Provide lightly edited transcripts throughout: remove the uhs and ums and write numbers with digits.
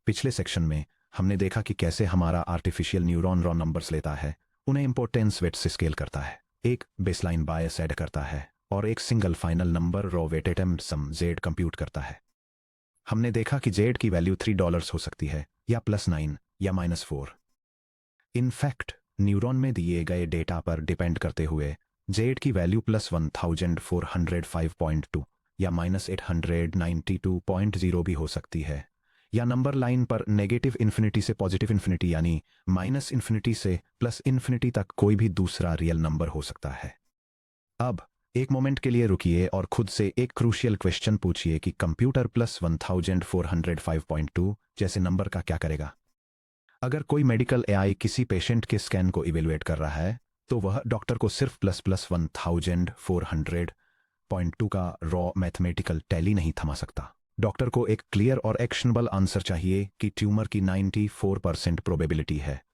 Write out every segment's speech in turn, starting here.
पिछले सेक्शन में हमने देखा कि कैसे हमारा आर्टिफिशियल न्यूरॉन रॉ नंबर्स लेता है, उन्हें इम्पोर्टेंस वेट से स्केल करता है, एक बेसलाइन बायस ऐड करता है और एक single final number raw weighted sum Z compute करता है। हमने देखा कि जेड की वैल्यू $3 हो सकती है या +9 या -4। इनफैक्ट न्यूरॉन में दिए गए डेटा पर डिपेंड करते हुए जेड की वैल्यू +1405.2 या -892.0 भी हो सकती है, या नंबर लाइन पर नेगेटिव इन्फिनिटी से पॉजिटिव इन्फिनिटी यानी -इन्फिनिटी से +इन्फिनिटी तक कोई भी दूसरा रियल नंबर हो सकता है। अब एक मोमेंट के लिए रुकिए और खुद से एक क्रूशियल क्वेश्चन पूछिए कि कंप्यूटर +1405.2 जैसे नंबर का क्या करेगा। अगर कोई मेडिकल एआई किसी पेशेंट के स्कैन को इवेलुएट कर रहा है तो वह डॉक्टर को सिर्फ +1400.2 का रॉ मैथमेटिकल टैली नहीं थमा सकता। डॉक्टर को एक क्लियर और एक्शनेबल आंसर चाहिए कि ट्यूमर की 94% प्रोबेबिलिटी है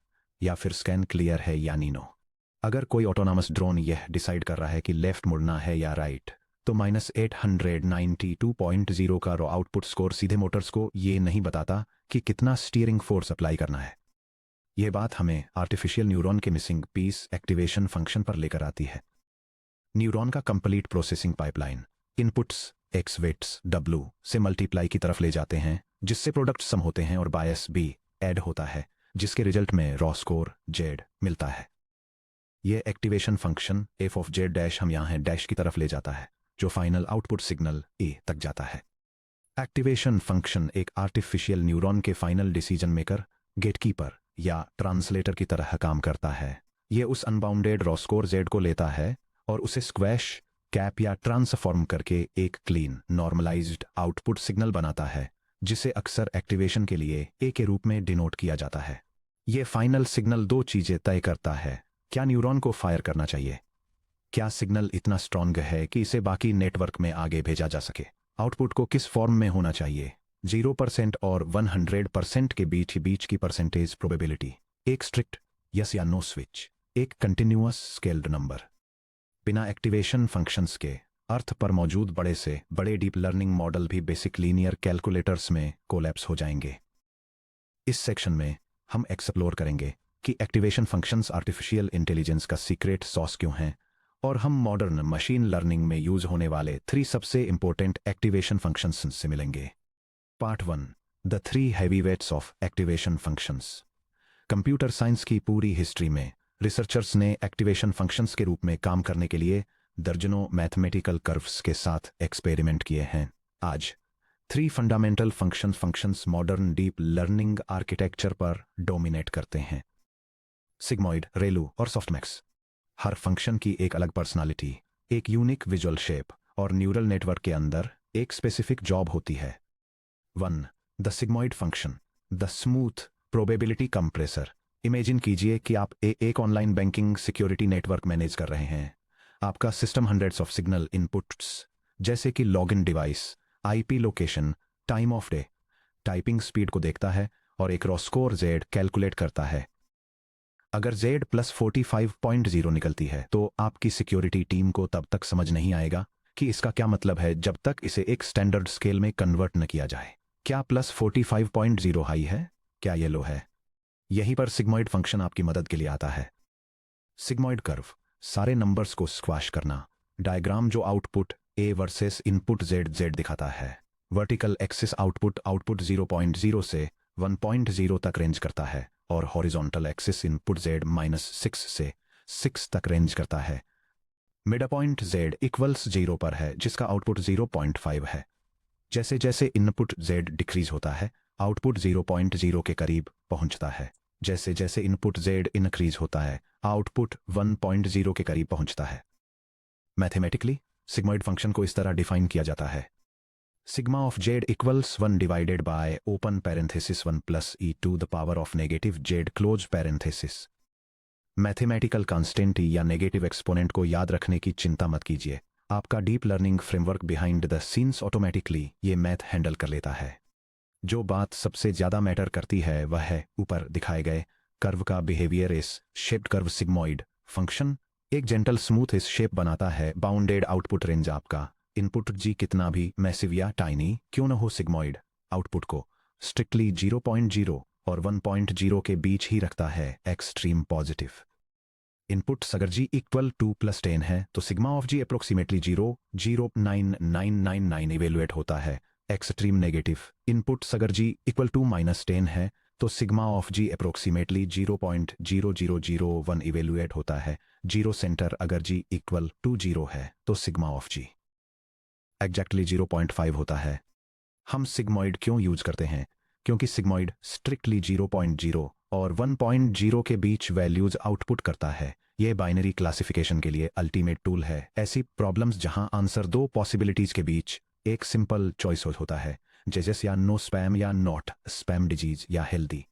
या फिर स्कैन क्लियर है या नो। अगर कोई ऑटोनॉमस ड्रोन यह डिसाइड कर रहा है कि लेफ्ट मुड़ना है या राइट, तो -892.0 का रॉ आउटपुट स्कोर सीधे मोटर्स को ये नहीं बताता कि कितना स्टीयरिंग फोर्स अप्लाई करना है। यह बात हमें आर्टिफिशियल न्यूरॉन के मिसिंग पीस एक्टिवेशन फंक्शन पर लेकर आती है। न्यूरॉन का complete processing pipeline inputs x weights W से मल्टीप्लाई की तरफ ले जाते हैं, जिससे प्रोडक्ट सम होते हैं और बायस B ऐड होता है, जिसके रिजल्ट में रॉ स्कोर जेड मिलता है। यह activation function f of Z dash हम यहाँ डैश की तरफ ले जाता है, जो फाइनल आउटपुट सिग्नल A तक जाता है। एक्टिवेशन फंक्शन एक आर्टिफिशियल न्यूरॉन के फाइनल डिसीजन मेकर, गेटकीपर या ट्रांसलेटर की तरह काम करता है। यह उस अनबाउंडेड रॉ स्कोर जेड को लेता है और उसे स्क्वैश, कैप या ट्रांसफॉर्म करके एक क्लीन नॉर्मलाइज्ड आउटपुट सिग्नल बनाता है, जिसे अक्सर एक्टिवेशन के लिए ए के रूप में डिनोट किया जाता है। यह फाइनल सिग्नल दो चीजें तय करता है: क्या न्यूरॉन को फायर करना चाहिए, क्या सिग्नल इतना स्ट्रॉन्ग है कि इसे बाकी नेटवर्क में आगे भेजा जा सके, आउटपुट को किस फॉर्म में होना चाहिए, 0% और 100% के बीच की परसेंटेज प्रोबेबिलिटी, एक स्ट्रिक्ट यस या नो स्विच, एक कंटिन्यूअस स्केल्ड नंबर। बिना एक्टिवेशन फंक्शंस के अर्थ पर मौजूद बड़े से बड़े डीप लर्निंग मॉडल भी बेसिक लीनियर कैलकुलेटर्स में कोलैप्स हो जाएंगे। इस सेक्शन में हम एक्सप्लोर करेंगे कि एक्टिवेशन फंक्शंस आर्टिफिशियल इंटेलिजेंस का सीक्रेट सॉस क्यों हैं, और हम मॉडर्न मशीन लर्निंग में यूज होने वाले 3 सबसे इंपॉर्टेंट एक्टिवेशन फंक्शंस से मिलेंगे। Part 1, the 3 heavyweights of activation functions. Computer science की पूरी हिस्ट्री में रिसर्चर्स ने एक्टिवेशन फंक्शंस के रूप में काम करने के लिए दर्जनों मैथमेटिकल कर्व्स के साथ एक्सपेरिमेंट किए हैं। आज 3 fundamental functions modern deep learning architecture पर डोमिनेट करते हैं: सिग्मॉइड, रेलू और सॉफ्टमैक्स। हर फंक्शन की एक अलग पर्सनालिटी, एक यूनिक विजुअल शेप और न्यूरल नेटवर्क के अंदर एक स्पेसिफिक जॉब होती है। 1. The sigmoid function, the smooth probability compressor. Imagine कीजिए कि आप एक online banking security network manage कर रहे हैं। आपका system hundreds of signal inputs जैसे कि login device, IP location, time of day, typing speed को देखता है और एक रॉ स्कोर जेड कैलकुलेट करता है। अगर जेड +45.0 निकलती है तो आपकी सिक्योरिटी टीम को तब तक समझ नहीं आएगा कि इसका क्या मतलब है जब तक इसे एक स्टैंडर्ड स्केल में कन्वर्ट न किया जाए। क्या +45.0 हाई है, क्या ये लो है? यहीं पर सिग्मॉइड फंक्शन आपकी मदद के लिए आता है। सिग्मॉइड कर्व, सारे नंबर्स को स्क्वाश करना। डायग्राम जो output A versus input Z दिखाता है। वर्टिकल एक्सिस आउटपुट 0.0 से 1.0 तक रेंज करता है और हॉरिजॉन्टल एक्सिस इनपुट Z -6 से 6 तक रेंज करता है। मिड पॉइंट Z इक्वल्स 0 पर है, जिसका आउटपुट 0.5 है। जैसे जैसे इनपुट Z डिक्रीज होता है, आउटपुट 0.0 के करीब पहुंचता है। जैसे जैसे इनपुट Z इंक्रीज होता है, आउटपुट 1.0 के करीब पहुंचता है। मैथमेटिकली सिग्मॉइड फंक्शन को इस तरह डिफाइन किया जाता है: sigma of z equals 1 divided by open parenthesis 1 plus e to the power of negative z close parenthesis. Mathematical constant या नेगेटिव एक्सपोनेंट को याद रखने की चिंता मत कीजिए, आपका deep learning framework behind the scenes automatically ये मैथ हैंडल कर लेता है। जो बात सबसे ज्यादा मैटर करती है वह है ऊपर दिखाए गए कर्व का बिहेवियर। इस शेप्ड कर्व सिग्मॉइड फंक्शन एक जेंटल स्मूथ इस शेप बनाता है। बाउंडेड आउटपुट रेंज, आपका इनपुट G कितना भी मैसिव या टाइनी क्यों न हो, सिग्मॉइड आउटपुट को स्ट्रिक्टली 0.0 और 1.0 के बीच ही रखता है एक्सट्रीम पॉजिटिव। इनपुट्स अगर जी इक्वल टू प्लस 10 है तो sigma of g approximately 0.09999 evaluate होता है। एक्सट्रीम नेगेटिव इनपुट्स अगर जी इक्वल टू माइनस 10 है तो sigma of g approximately 0.0001 evaluate होता है। जीरो सेंटर अगर जी इक्वल टू 0 है तो सिग्मा ऑफ जी एग्जैक्टली 0.5 होता है। हम सिग्मॉइड क्यों यूज करते हैं? क्योंकि सिग्मॉइड स्ट्रिक्टली 0.0 और 1.0 के बीच वैल्यूज आउटपुट करता है। यह बाइनरी क्लासिफिकेशन के लिए अल्टीमेट टूल है। ऐसी प्रॉब्लम्स जहां आंसर दो पॉसिबिलिटीज के बीच एक सिंपल चॉइस होता है, जैसे या नो स्पैम या नॉट स्पैम डिजीज या हेल्दी।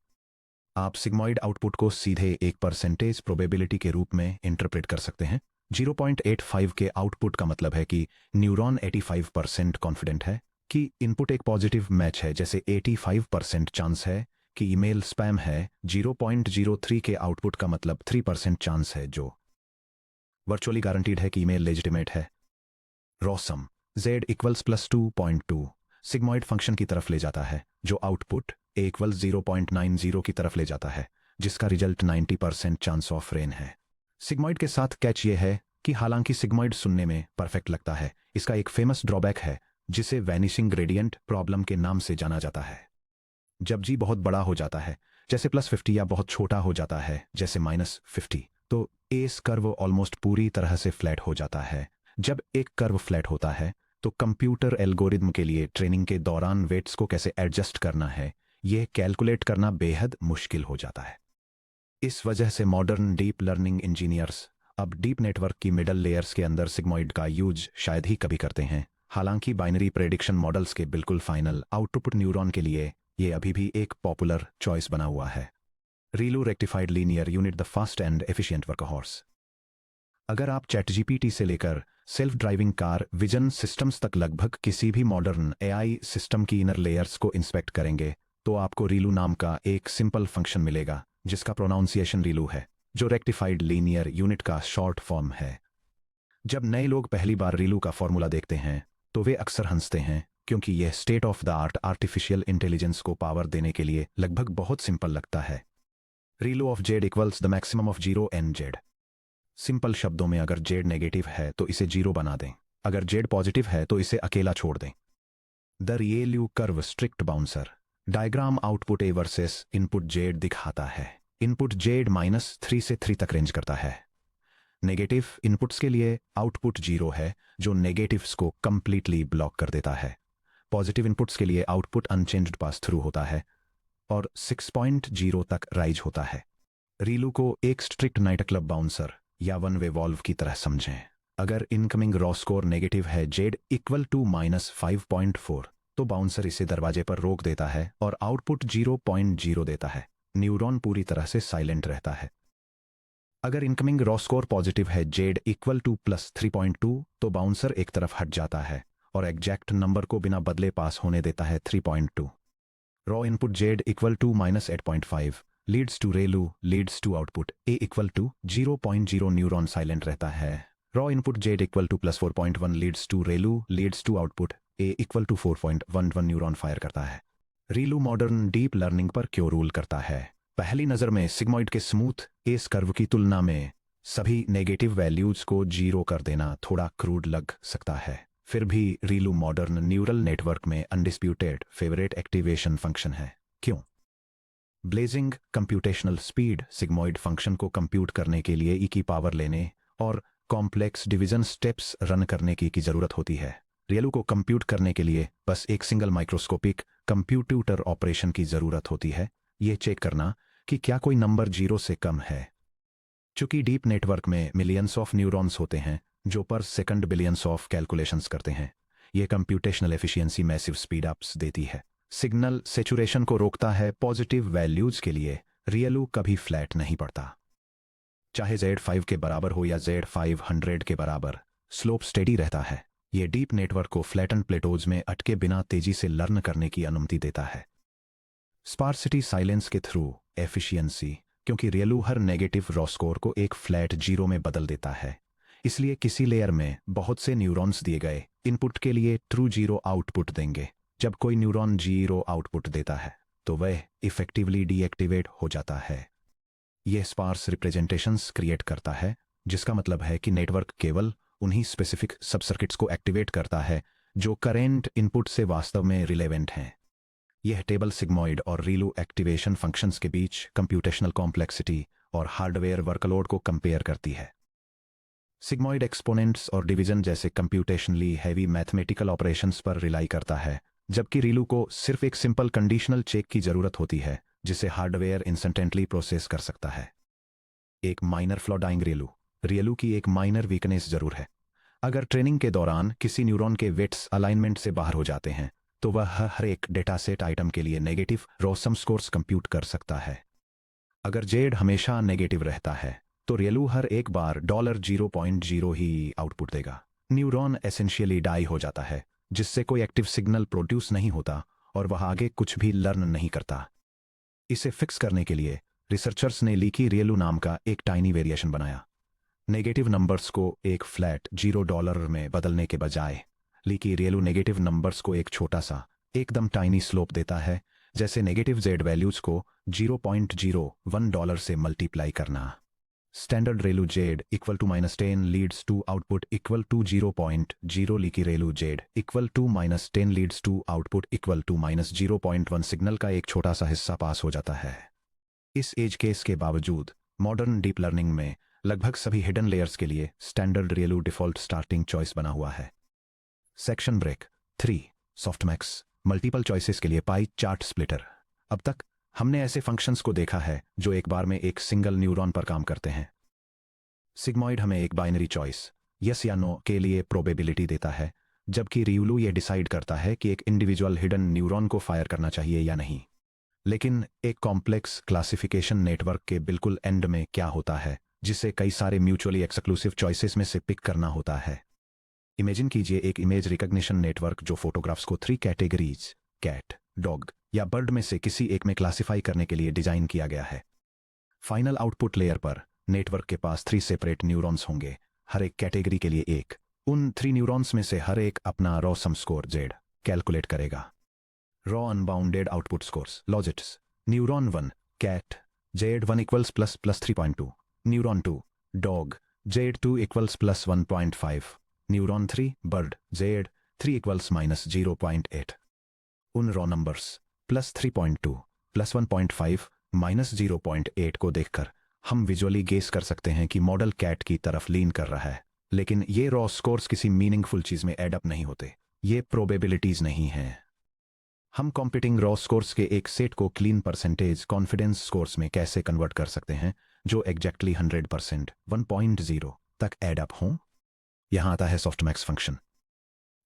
आप सिग्मॉइड आउटपुट को सीधे एक परसेंटेज प्रोबेबिलिटी के रूप में इंटरप्रेट कर सकते हैं। 0.85 के आउटपुट का मतलब है कि न्यूरॉन 85% कॉन्फिडेंट है कि इनपुट एक पॉजिटिव मैच है, जैसे 85% चांस है कि ईमेल स्पैम है। 0.03 के आउटपुट का मतलब 3% चांस है जो वर्चुअली गारंटीड है कि ईमेल लेजिटिमेट है। रॉसम z equals plus 2.2 sigmoid function की तरफ ले जाता है, जो आउटपुट a इक्वल्स 0.90 की तरफ ले जाता है, जिसका रिजल्ट 90% चांस ऑफ रेन है। सिग्मॉइड के साथ कैच ये है कि हालांकि सिग्मॉइड सुनने में परफेक्ट लगता है, इसका एक फेमस ड्रॉबैक है जिसे वैनिशिंग ग्रेडियंट प्रॉब्लम के नाम से जाना जाता है। जब जी बहुत बड़ा हो जाता है, जैसे +50, या बहुत छोटा हो जाता है, जैसे -50, तो एस कर्व ऑलमोस्ट पूरी तरह से फ्लैट हो जाता है। जब एक कर्व फ्लैट होता है तो कंप्यूटर एल्गोरिदम के लिए ट्रेनिंग के दौरान वेट्स को कैसे एडजस्ट करना है, यह कैलकुलेट करना बेहद मुश्किल हो जाता है। इस वजह से मॉडर्न डीप लर्निंग इंजीनियर्स अब डीप नेटवर्क की मिडल लेयर्स के अंदर सिग्मॉइड का यूज शायद ही कभी करते हैं। हालांकि बाइनरी प्रेडिक्शन मॉडल्स के बिल्कुल फाइनल आउटपुट न्यूरॉन के लिए ये अभी भी एक पॉपुलर चॉइस बना हुआ है। ReLU rectified linear unit the fast and efficient workhorse. अगर आप चैटजीपीटी से लेकर self driving car vision systems तक लगभग किसी भी मॉडर्न एआई सिस्टम की इनर लेयर्स को इंस्पेक्ट करेंगे तो आपको रीलू नाम का एक सिंपल फंक्शन मिलेगा, जिसका प्रोनाउंसिएशन रीलू है, जो रेक्टिफाइड लीनियर यूनिट का शॉर्ट फॉर्म है। जब नए लोग पहली बार रीलू का फॉर्मूला देखते हैं तो वे अक्सर हंसते हैं, क्योंकि यह state of the art artificial intelligence को पावर देने के लिए लगभग बहुत सिंपल लगता है। Relu of z equals the maximum of 0 and z. Simple शब्दों में, अगर जेड नेगेटिव है तो इसे 0 बना दें, अगर जेड पॉजिटिव है तो इसे अकेला छोड़ दें। The relu curve strict bouncer diagram output a versus input z दिखाता है। इनपुट जेड -3 से 3 तक रेंज करता है। नेगेटिव इनपुट्स के लिए आउटपुट 0 है, जो नेगेटिव्स को कंप्लीटली ब्लॉक कर देता है। पॉजिटिव इनपुट्स के लिए आउटपुट अनचेंज्ड पास थ्रू होता है और 6.0 तक राइज होता है। रीलू को एक स्ट्रिक्ट नाइट क्लब बाउंसर या वन वे वॉल्व की तरह समझें। अगर इनकमिंग रॉ स्कोर नेगेटिव है, जेड इक्वल टू -5.4, तो बाउंसर इसे दरवाजे पर रोक देता है और आउटपुट 0.0 देता है। न्यूरॉन पूरी तरह से साइलेंट रहता है। अगर इनकमिंग रॉ स्कोर पॉजिटिव है, जेड इक्वल टू +3.2, तो बाउंसर एक तरफ हट जाता है और एग्जैक्ट नंबर को बिना बदले पास होने देता है 3.2। Raw input z equal to -8.5 leads to relu leads to output a equal to 0.0। Neuron silent रहता है। Raw input z equal to +4.1 leads to relu leads to output a equal to 4.11। Neuron fire करता है। रीलू modern deep learning पर क्यों rule करता है? पहली नजर में सिग्मॉइड के स्मूथ एस कर्व की तुलना में सभी नेगेटिव वैल्यूज को 0 कर देना थोड़ा क्रूड लग सकता है। फिर भी रीलू मॉडर्न न्यूरल नेटवर्क में अनडिस्प्यूटेड फेवरेट एक्टिवेशन फंक्शन है। क्यों? Blazing computational speed sigmoid function को कंप्यूट करने के लिए ई की पावर लेने और कॉम्प्लेक्स डिवीजन स्टेप्स रन करने की जरूरत होती है। रियलू को कंप्यूट करने के लिए बस एक सिंगल माइक्रोस्कोपिक कंप्यूटर ऑपरेशन की जरूरत होती है, यह चेक करना कि क्या कोई नंबर 0 से कम है। चूंकि डीप नेटवर्क में मिलियंस ऑफ न्यूरॉन्स होते हैं जो पर सेकंड बिलियंस ऑफ कैलकुलेशंस करते हैं, यह computational efficiency massive speed ups देती है। सिग्नल सेचुरेशन को रोकता है। पॉजिटिव वैल्यूज के लिए रियलू कभी फ्लैट नहीं पड़ता, चाहे Z5 के बराबर हो या Z500 के बराबर, स्लोप स्टेडी रहता है। यह डीप नेटवर्क को फ्लैटन प्लेटोज में अटके बिना तेजी से लर्न करने की अनुमति देता है। स्पार्सिटी साइलेंस के थ्रू एफिशिएंसी, क्योंकि रियलू हर नेगेटिव रॉ स्कोर को एक फ्लैट 0 में बदल देता है, इसलिए किसी लेयर में बहुत से न्यूरॉन्स दिए गए इनपुट के लिए ट्रू 0 आउटपुट देंगे। जब कोई न्यूरॉन 0 आउटपुट देता है तो वह इफेक्टिवली डीएक्टिवेट हो जाता है। यह स्पार्स रिप्रेजेंटेशंस क्रिएट करता है, जिसका मतलब है कि नेटवर्क केवल उन्हीं स्पेसिफिक सबसर्किट्स को एक्टिवेट करता है जो करेंट इनपुट से वास्तव में रिलेवेंट हैं। यह टेबल सिग्मॉइड और रीलू एक्टिवेशन फंक्शंस के बीच कंप्यूटेशनल कॉम्प्लेक्सिटी और हार्डवेयर वर्कलोड को कंपेयर करती है। सिग्मॉइड एक्सपोनेंट्स और डिवीजन जैसे कंप्यूटेशनली हैवी मैथमेटिकल ऑपरेशंस पर रिलाई करता है, जबकि रीलू को सिर्फ एक सिंपल कंडीशनल चेक की जरूरत होती है जिसे हार्डवेयर इंस्टेंटली प्रोसेस कर सकता है। एक माइनर फ्लॉ डाइंग रीलू की एक माइनर वीकनेस जरूर है। अगर ट्रेनिंग के दौरान किसी न्यूरॉन के वेट्स अलाइनमेंट से बाहर हो जाते हैं तो वह हर एक डेटासेट आइटम के लिए negative raw sum scores compute कर सकता है। अगर जेड हमेशा नेगेटिव रहता है तो रीलू हर एक बार $0.0 ही आउटपुट देगा। न्यूरॉन एसेंशियली डाई हो जाता है, जिससे कोई एक्टिव सिग्नल प्रोड्यूस नहीं होता और वह आगे कुछ भी लर्न नहीं करता। इसे फिक्स करने के लिए रिसर्चर्स ने लीकी रीलू नाम का एक टाइनी वेरिएशन बनाया। नेगेटिव नंबर्स को एक फ्लैट $0 में बदलने के बजाय लीकी रीलू नेगेटिव नंबर्स को एक छोटा सा एकदम टाइनी स्लोप देता है, जैसे नेगेटिव जेड वैल्यूज को $0.01 से मल्टीप्लाई करना। Standard relu z equal to -10 leads to output equal to 0.0। Leaky relu z equal to -10 leads to output equal to -0.1। Signal का एक छोटा सा हिस्सा पास हो जाता है। इस एज केस के बावजूद मॉडर्न डीप लर्निंग में लगभग सभी हिडन लेयर्स के लिए standard ReLU default starting choice बना हुआ है। Section break 3 softmax multiple choices के लिए पाई चार्ट स्प्लिटर। अब तक हमने ऐसे फंक्शंस को देखा है जो एक बार में एक सिंगल न्यूरॉन पर काम करते हैं। सिग्मॉइड हमें एक बाइनरी चॉइस यस या नो के लिए प्रोबेबिलिटी देता है, जबकि रीलू यह डिसाइड करता है कि एक इंडिविजुअल हिडन न्यूरॉन को फायर करना चाहिए या नहीं। लेकिन एक कॉम्प्लेक्स क्लासिफिकेशन नेटवर्क के बिल्कुल एंड में क्या होता है, जिसे कई सारे म्यूचुअली एक्सक्लूसिव चॉइसेस में से पिक करना होता है। इमेजिन कीजिए एक इमेज रिकॉग्निशन नेटवर्क जो फोटोग्राफ्स को 3 कैटेगरीज कैट, डॉग या बर्ड में से किसी एक में क्लासिफाई करने के लिए डिजाइन किया गया है। फाइनल आउटपुट लेयर पर नेटवर्क के पास 3 सेपरेट न्यूरॉन्स होंगे, हर एक कैटेगरी के लिए एक। उन 3 न्यूरॉन्स में से हर एक अपना raw sum score z calculate करेगा। Raw unbounded output scores logits. Neuron 1 cat z 1 equals plus 3.2। Neuron 2 dog z 2 equals plus 1.5। Neuron 3 bird z 3 equals -0.8। उन रॉ नंबर्स +3.2, +1.5, -0.8 को देखकर हम विजुअली गेस कर सकते हैं कि मॉडल कैट की तरफ लीन कर रहा है, लेकिन ये रॉ स्कोर्स किसी मीनिंगफुल चीज में एड अप नहीं होते। ये प्रोबेबिलिटीज नहीं हैं। हम कॉम्पिटिंग रॉ स्कोर्स के एक सेट को क्लीन परसेंटेज कॉन्फिडेंस स्कोर्स में कैसे कन्वर्ट कर सकते हैं जो एग्जैक्टली 100%, 1.0 तक एड अप हों। यहां आता है सॉफ्टमैक्स फंक्शन।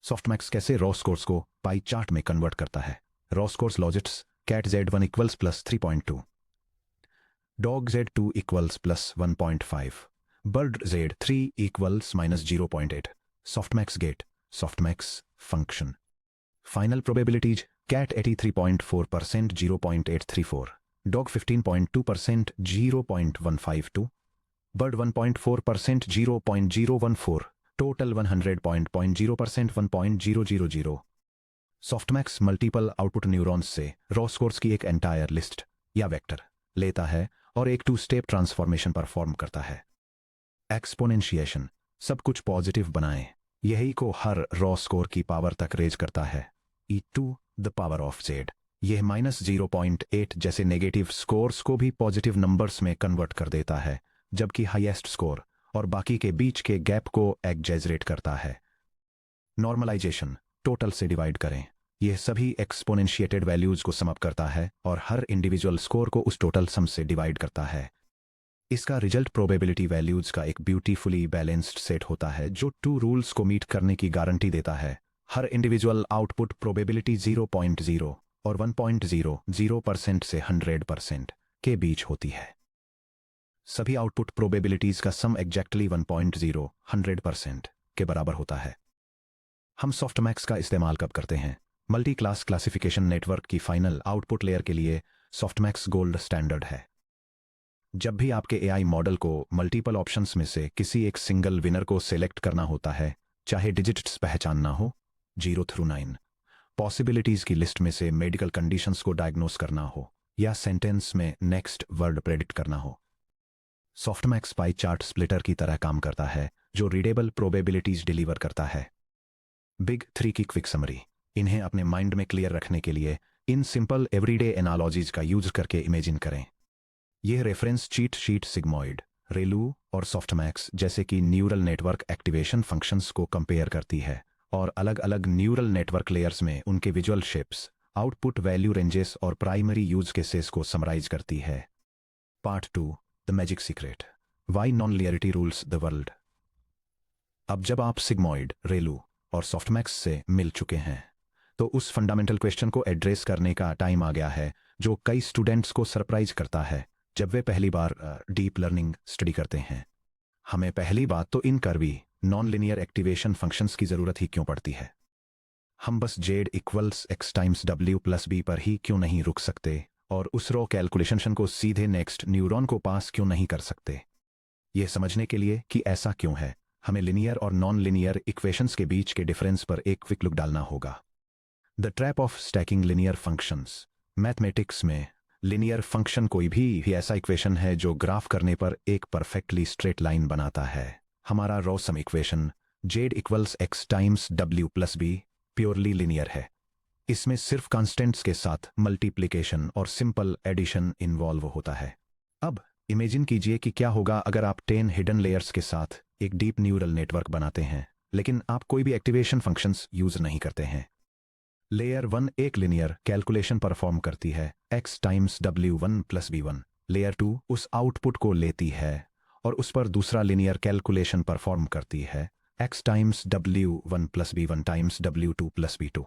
सॉफ्टमैक्स कैसे रॉ स्कोर्स को पाई चार्ट में कन्वर्ट करता है। Raw scores logits cat z1 equals +3.2, dog z2 equals +1.5, bird z3 equals -0.8। Softmax gate softmax function. Final probabilities cat 83.4%, 0.834, dog 15.2%, 0.152, bird 1.4%, 0.014, total 100.0%, 1.000। Softmax multiple output neurons से raw scores की एक entire list या vector लेता है और एक 2 step transformation perform करता है। एक्सपोनेंशिएशन सब कुछ पॉजिटिव बनाएं, यही को हर रॉ स्कोर की पावर तक रेज करता है e⁻⁻z। यह -0.8 जैसे नेगेटिव स्कोर्स को भी पॉजिटिव नंबर्स में कन्वर्ट कर देता है, जबकि हाईएस्ट स्कोर और बाकी के बीच के गैप को एग्जैजरेट करता है। नॉर्मलाइजेशन टोटल से डिवाइड करें। यह सभी एक्सपोनेंशिएटेड वैल्यूज को सम अप करता है और हर इंडिविजुअल स्कोर को उस टोटल सम से डिवाइड करता है। इसका रिजल्ट प्रोबेबिलिटी वैल्यूज का एक ब्यूटीफुली बैलेंस्ड सेट होता है जो 2 रूल्स को मीट करने की गारंटी देता है। हर इंडिविजुअल आउटपुट प्रोबेबिलिटी 0.0 और 1.00% से 100% के बीच होती है। सभी आउटपुट प्रोबेबिलिटीज का सम एग्जैक्टली 1.0 100% के बराबर होता है। हम सॉफ्टमैक्स का इस्तेमाल कब करते हैं? मल्टी क्लास क्लासिफिकेशन नेटवर्क की फाइनल आउटपुट लेयर के लिए सॉफ्टमैक्स गोल्ड स्टैंडर्ड है। जब भी आपके एआई मॉडल को मल्टीपल ऑप्शंस में से किसी एक सिंगल विनर को सेलेक्ट करना होता है, चाहे डिजिट्स पहचानना हो 0 through 9, पॉसिबिलिटीज की लिस्ट में से मेडिकल कंडीशंस को डायग्नोस करना हो या सेंटेंस में नेक्स्ट वर्ड प्रेडिक्ट करना हो। सॉफ्टमैक्स पाई चार्ट स्प्लिटर की तरह काम करता है जो रीडेबल प्रोबेबिलिटीज डिलीवर करता है। बिग थ्री की क्विक समरी। इन्हें अपने माइंड में क्लियर रखने के लिए इन सिंपल एवरीडे एनालॉजीज का यूज करके इमेजिन करें। यह रेफरेंस चीट शीट सिग्मॉइड, रेलू और सॉफ्टमैक्स जैसे कि न्यूरल नेटवर्क एक्टिवेशन फंक्शंस को कंपेयर करती है और अलग अलग न्यूरल नेटवर्क लेयर्स में उनके visual shapes, output value ranges और प्राइमरी यूज केसेस को समराइज करती है। Part 2, the magic secret, why non linearity rules the world. अब जब आप सिग्मॉइड, रेलू और सॉफ्टमैक्स से मिल चुके हैं तो उस फंडामेंटल क्वेश्चन को एड्रेस करने का टाइम आ गया है जो कई स्टूडेंट्स को सरप्राइज करता है जब वे पहली बार डीप लर्निंग स्टडी करते हैं। हमें पहली बात तो इन curvy non linear activation functions की जरूरत ही क्यों पड़ती है। हम बस जेड इक्वल्स एक्स टाइम्स डब्ल्यू प्लस बी पर ही क्यों नहीं रुक सकते और उस रो कैलकुलेशन को सीधे नेक्स्ट न्यूरॉन को पास क्यों नहीं कर सकते। यह समझने के लिए कि ऐसा क्यों है, हमें लिनियर और नॉन लिनियर इक्वेशंस के बीच के डिफरेंस पर एक क्विक लुक डालना होगा। The trap of stacking linear functions. Mathematics में लिनियर फंक्शन कोई भी ऐसा इक्वेशन है जो ग्राफ करने पर एक परफेक्टली स्ट्रेट लाइन बनाता है। हमारा raw sum equation z equals x times डब्ल्यू प्लस बी प्योरली लिनियर है। इसमें सिर्फ कांस्टेंट्स के साथ मल्टीप्लिकेशन और सिंपल एडिशन इन्वॉल्व होता है। अब इमेजिन कीजिए कि क्या होगा अगर आप 10 हिडन लेयर्स के साथ एक डीप न्यूरल नेटवर्क बनाते हैं लेकिन आप कोई भी एक्टिवेशन फंक्शंस यूज नहीं करते हैं। लेयर 1 एक लिनियर कैलकुलेशन परफॉर्म करती है x times w1 plus b1। Layer 2 उस आउटपुट को लेती है और उस पर दूसरा लिनियर कैलकुलेशन परफॉर्म करती है x times w1 plus b1 times w2 plus b2।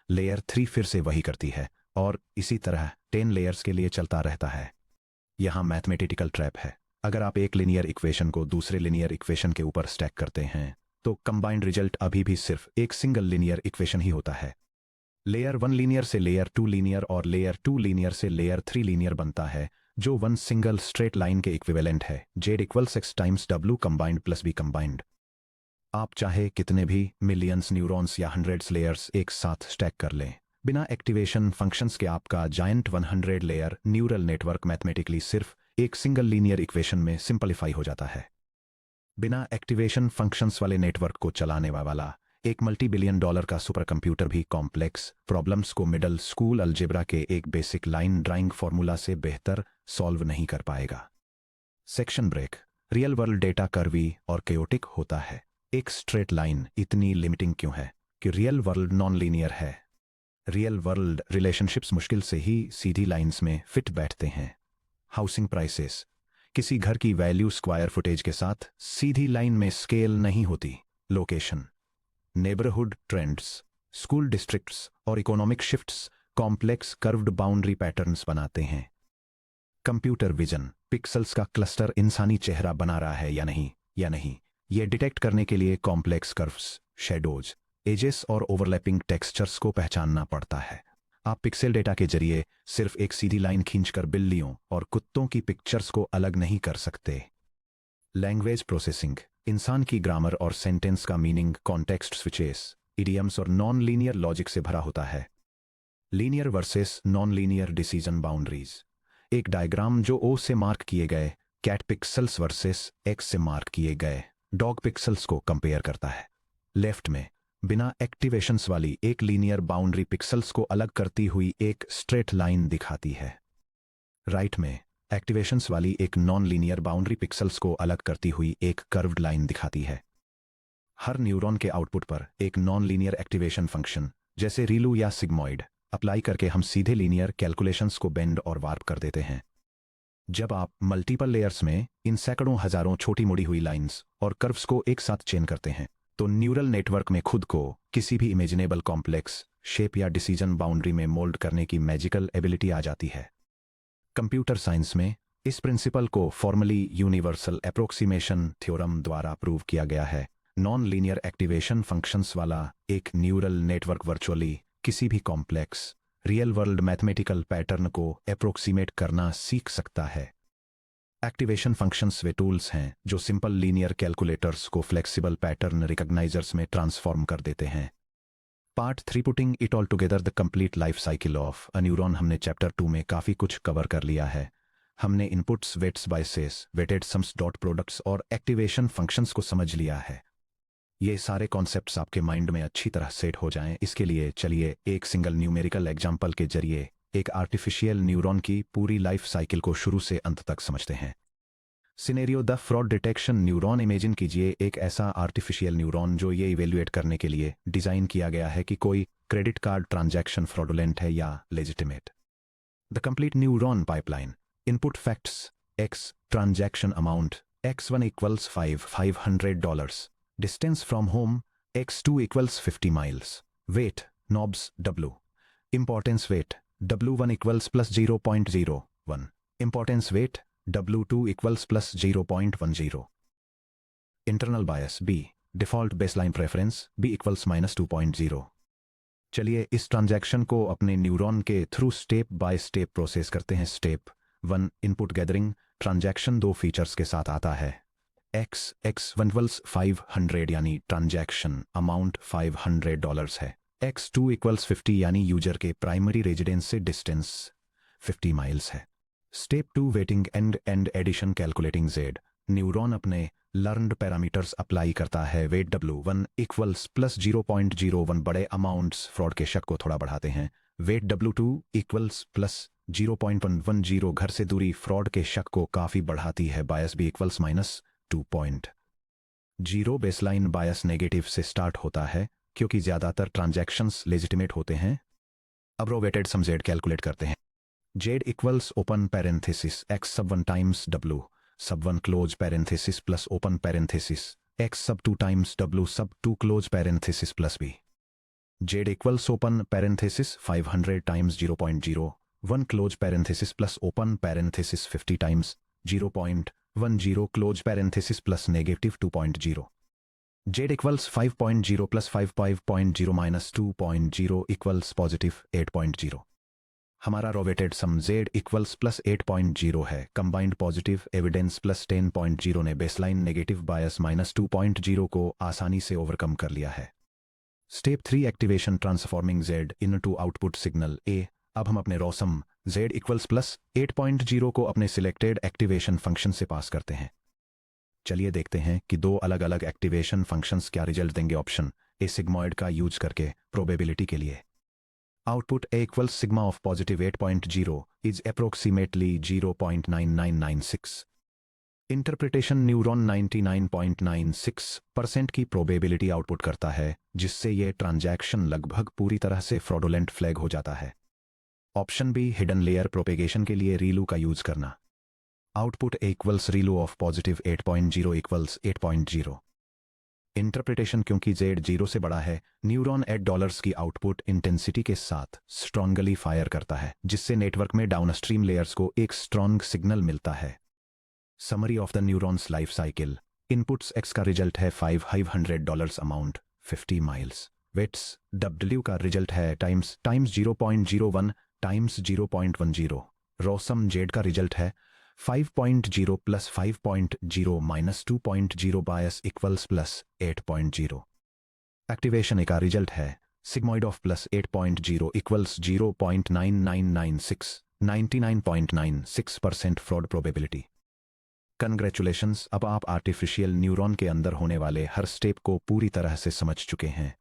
Layer 3 फिर से वही करती है और इसी तरह 10 लेयर्स के लिए चलता रहता है। यहां मैथमेटिकल ट्रैप है। अगर आप एक लिनियर इक्वेशन को दूसरे लिनियर इक्वेशन के ऊपर स्टैक करते हैं तो कंबाइंड रिजल्ट अभी भी सिर्फ एक सिंगल लिनियर इक्वेशन ही होता है। लेयर 1 लीनियर से लेयर 2 लीनियर और लेयर 2 लीनियर से लेयर 3 लीनियर बनता है जो वन सिंगल स्ट्रेट लाइन के इक्विवेलेंट है Z equals x times W combined plus B combined. आप चाहे कितने भी मिलियंस न्यूरॉन्स या हंड्रेड्स लेयर्स एक साथ स्टैक कर लें, बिना एक्टिवेशन फंक्शंस के आपका giant 100 layer neural network mathematically सिर्फ एक सिंगल लीनियर इक्वेशन में सिंपलीफाई हो जाता है। बिना एक्टिवेशन फंक्शंस वाले नेटवर्क को चलाने वाला एक $multi billion का सुपर कंप्यूटर भी कॉम्प्लेक्स प्रॉब्लम्स को मिडल स्कूल अलजेब्रा के एक बेसिक लाइन ड्राइंग फॉर्मूला से बेहतर सॉल्व नहीं कर पाएगा। Section break. Real world data curvy और केओटिक होता है। एक स्ट्रेट लाइन इतनी लिमिटिंग क्यों है कि रियल वर्ल्ड नॉन लीनियर है। रियल वर्ल्ड रिलेशनशिप्स मुश्किल से ही सीधी लाइंस में फिट बैठते हैं। हाउसिंग प्राइसेस, किसी घर की वैल्यू स्क्वायर फुटेज के साथ सीधी लाइन में स्केल नहीं होती। Location, neighbourhood trends, school districts और economic shifts complex curved boundary patterns बनाते हैं। कंप्यूटर विजन, पिक्सेल्स का क्लस्टर इंसानी चेहरा बना रहा है या नहीं, यह डिटेक्ट करने के लिए कॉम्प्लेक्स कर्व्स, शेडोज, एजेस और ओवरलैपिंग टेक्सचर्स को पहचानना पड़ता है। आप पिक्सेल डेटा के जरिए सिर्फ एक सीधी लाइन खींचकर बिल्लियों और कुत्तों की पिक्चर्स को अलग नहीं कर सकते। लैंग्वेज प्रोसेसिंग, इंसान की ग्रामर और सेंटेंस का मीनिंग कॉन्टेक्स्ट स्विचेस, इडियम्स और नॉन लीनियर लॉजिक से भरा होता है। Linear versus non linear decision boundaries, एक डायग्राम जो ओ से मार्क किए गए कैट पिक्सल्स वर्सेस एक्स से मार्क किए गए डॉग पिक्सल्स को कंपेयर करता है। लेफ्ट में बिना एक्टिवेशंस वाली एक लीनियर बाउंड्री पिक्सल्स को अलग करती हुई एक स्ट्रेट लाइन दिखाती है। राइट में एक्टिवेशंस वाली एक नॉन लीनियर बाउंड्री पिक्सल्स को अलग करती हुई एक कर्व्ड लाइन दिखाती है। हर न्यूरॉन के आउटपुट पर एक नॉन लीनियर एक्टिवेशन फंक्शन जैसे रीलू या सिग्मॉइड अप्लाई करके हम सीधे लीनियर कैलकुलेशंस को बेंड और वार्प कर देते हैं। जब आप मल्टीपल लेयर्स में इन सैकड़ों हजारों छोटी मुड़ी हुई लाइंस और कर्व्स को एक साथ चेन करते हैं तो न्यूरल नेटवर्क में खुद को किसी भी इमेजिनेबल कॉम्प्लेक्स शेप या डिसीजन बाउंड्री में मोल्ड करने की मैजिकल एबिलिटी आ जाती है। कंप्यूटर साइंस में इस प्रिंसिपल को फॉर्मली यूनिवर्सल अप्रोक्सीमेशन थ्योरम द्वारा प्रूव किया गया है। नॉन लीनियर एक्टिवेशन फंक्शंस वाला एक न्यूरल नेटवर्क वर्चुअली किसी भी complex real world mathematical pattern को अप्रोक्सीमेट करना सीख सकता है। एक्टिवेशन फंक्शंस वे टूल्स हैं जो सिंपल लीनियर कैलकुलेटर्स को फ्लेक्सिबल पैटर्न रिकॉग्नाइजर्स में ट्रांसफॉर्म कर देते हैं। Part 3 putting it all together the complete life cycle of a neuron. हमने चैप्टर 2 में काफ़ी कुछ कवर कर लिया है। हमने inputs, weights, biases, weighted sums, dot products और एक्टिवेशन फंक्शंस को समझ लिया है। ये सारे कॉन्सेप्ट्स आपके माइंड में अच्छी तरह सेट हो जाएं, इसके लिए चलिए एक सिंगल न्यूमेरिकल एग्जाम्पल के जरिए एक आर्टिफिशियल न्यूरॉन की पूरी लाइफ साइकिल को शुरू से अंत तक समझते हैं। Scenario the fraud detection neuron. Imagine कीजिए एक ऐसा आर्टिफिशियल न्यूरॉन जो ये इवेल्युएट करने के लिए डिजाइन किया गया है कि कोई क्रेडिट कार्ड ट्रांजैक्शन फ्रॉडुलेंट है या legitimate. The complete neuron pipeline. Input facts x, transaction amount x1 equals $500, distance from home x2 equals 50 miles, weight knobs w, importance weight w1 equals plus 0.01, importance weight W2 equals plus 0.10. Internal bias B. Default baseline preference B equals minus 2.0. चलिए इस transaction को अपने neuron के through step by step process करते हैं। Step 1 input gathering. Transaction दो features के साथ आता है। x1 इक्वल्स 500 यानी ट्रांजैक्शन अमाउंट $500 है। x2 इक्वल्स 50 यानी यूजर के प्राइमरी रेजिडेंस से डिस्टेंस 50 miles है। Step 2 weighting and addition calculating z। Neuron अपने लर्नड पैरामीटर्स अप्लाई करता है। वेट w1 इक्वल्स प्लस 0.01, बड़े अमाउंट्स फ्रॉड के शक को थोड़ा बढ़ाते हैं। वेट w2 इक्वल्स प्लस 0.110, घर से दूरी फ्रॉड के शक को काफ़ी बढ़ाती है। बायस b इक्वल्स माइनस 2.0। बेसलाइन बायस नेगेटिव से स्टार्ट होता है क्योंकि ज़्यादातर ट्रांजैक्शंस लेजिटिमेट होते हैं। अब रो वेटेड सम z कैलकुलेट करते हैं। z equals open parenthesis x sub 1 times w sub 1 close parenthesis plus open parenthesis x sub 2 times w sub 2 close parenthesis plus b. z equals open parenthesis 500 times 0.01 close parenthesis plus open parenthesis 50 times 0.10 close parenthesis plus negative 2.0. z equals 5.0 plus 5.0 minus 2.0 equals positive 8.0. हमारा रोवेटेड सम z equals plus 8.0 है। Combined positive evidence plus 10.0 ने baseline negative बायस minus 2.0 को आसानी से overcome कर लिया है। Step 3 activation transforming z into output signal a। अब हम अपने रॉसम z इक्वल्स प्लस 8.0 को अपने सिलेक्टेड एक्टिवेशन फंक्शन से पास करते हैं। चलिए देखते हैं कि दो अलग अलग एक्टिवेशन फंक्शंस क्या रिजल्ट देंगे। ऑप्शन ए सिग्मॉइड का यूज करके प्रोबेबिलिटी के लिए output a equals sigma of positive 8.0 is approximately 0.9996. Interpretation neuron 99.96% की प्रोबेबिलिटी आउटपुट करता है, जिससे यह ट्रांजैक्शन लगभग पूरी तरह से फ्रॉडुलेंट फ्लैग हो जाता है। Option b hidden layer propagation के लिए रीलू का यूज करना। Output a equals relu of positive 8.0 equals 8.0। Interpretation क्योंकि z 0 से बड़ा है, न्यूरॉन $8 की आउटपुट इंटेंसिटी के साथ स्ट्रांगली फायर करता है, जिससे नेटवर्क में डाउनस्ट्रीम लेयर्स को एक स्ट्रॉन्ग सिग्नल मिलता है। Summary of the neurons life cycle. Inputs x का रिजल्ट है $500, अमाउंट 50 miles। वेट्स w का रिजल्ट है टाइम्स 0.01 टाइम्स 0.10। रॉसम z का रिजल्ट है 5.0 plus 5.0 minus 2.0 bias equals plus 8.0। Activation ए का रिजल्ट है sigmoid of plus 8.0 equals 0.9996, 99.96% fraud probability. Congratulations, अब आप आर्टिफिशियल न्यूरॉन के अंदर होने वाले हर स्टेप को पूरी तरह से समझ चुके हैं।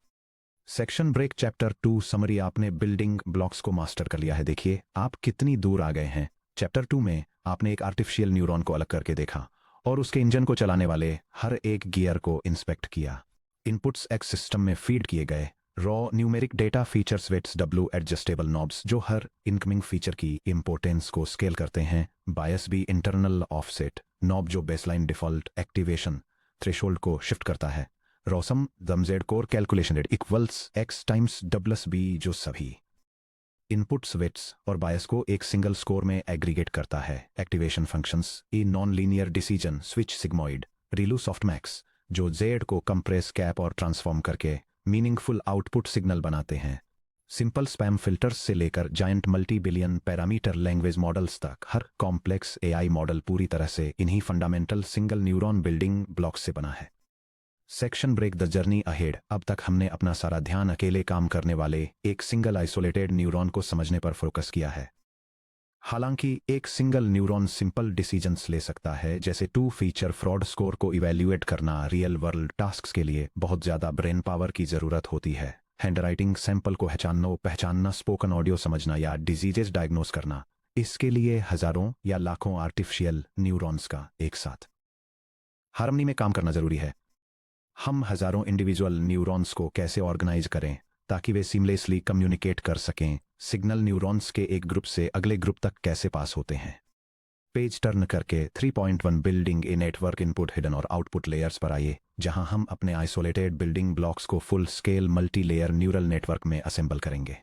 Section break chapter 2 summary. आपने बिल्डिंग ब्लॉक्स को मास्टर कर लिया है। देखिए आप कितनी दूर आ गए हैं। चैप्टर 2 में आपने एक आर्टिफिशियल न्यूरॉन को अलग करके देखा और उसके इंजन को चलाने वाले हर एक गियर को इंस्पेक्ट किया। इनपुट्स एक्स सिस्टम में फीड किए गए raw numeric data features weights w adjustable knobs जो हर इनकमिंग फीचर की इंपोर्टेंस को स्केल करते हैं। बायस भी इंटरनल ऑफसेट नॉब जो बेसलाइन डिफॉल्ट एक्टिवेशन थ्रेशोल्ड को शिफ्ट करता है। रॉसम दमजेड core calculation rate equals x times w जो सभी इनपुट्स वेट्स और बायस को एक सिंगल स्कोर में एग्रीगेट करता है। Activation functions a non linear decision switch sigmoid relu softmax जो z को कंप्रेस कैप और ट्रांसफॉर्म करके मीनिंगफुल आउटपुट सिग्नल बनाते हैं। सिंपल स्पैम फिल्टर्स से लेकर giant multi billion parameter language models तक हर कॉम्प्लेक्स AI मॉडल पूरी तरह से इन्हीं fundamental single neuron building blocks से बना है। Section break the journey ahead. अब तक हमने अपना सारा ध्यान अकेले काम करने वाले एक सिंगल आइसोलेटेड न्यूरॉन को समझने पर फोकस किया है। हालांकि एक सिंगल न्यूरॉन सिंपल डिसीजंस ले सकता है, जैसे टू फीचर फ्रॉड स्कोर को इवैल्यूएट करना, रियल वर्ल्ड टास्क्स के लिए बहुत ज़्यादा ब्रेन पावर की ज़रूरत होती है। हैंडराइटिंग सैंपल को पहचानना, स्पोकन ऑडियो समझना या डिजीजेस डायग्नोस करना, इसके लिए हज़ारों या लाखों आर्टिफिशियल न्यूरॉन्स का एक साथ हार्मनी में काम करना ज़रूरी है। हम हज़ारों इंडिविजुअल न्यूरॉन्स को कैसे ऑर्गेनाइज करें ताकि वे सीमलेसली कम्युनिकेट कर सकें? सिग्नल न्यूरॉन्स के एक ग्रुप से अगले ग्रुप तक कैसे पास होते हैं? पेज टर्न करके 3.1 building a network input, hidden और आउटपुट लेयर्स पर आइए, जहां हम अपने आइसोलेटेड बिल्डिंग ब्लॉक्स को full scale multi layer neural network में असेंबल करेंगे।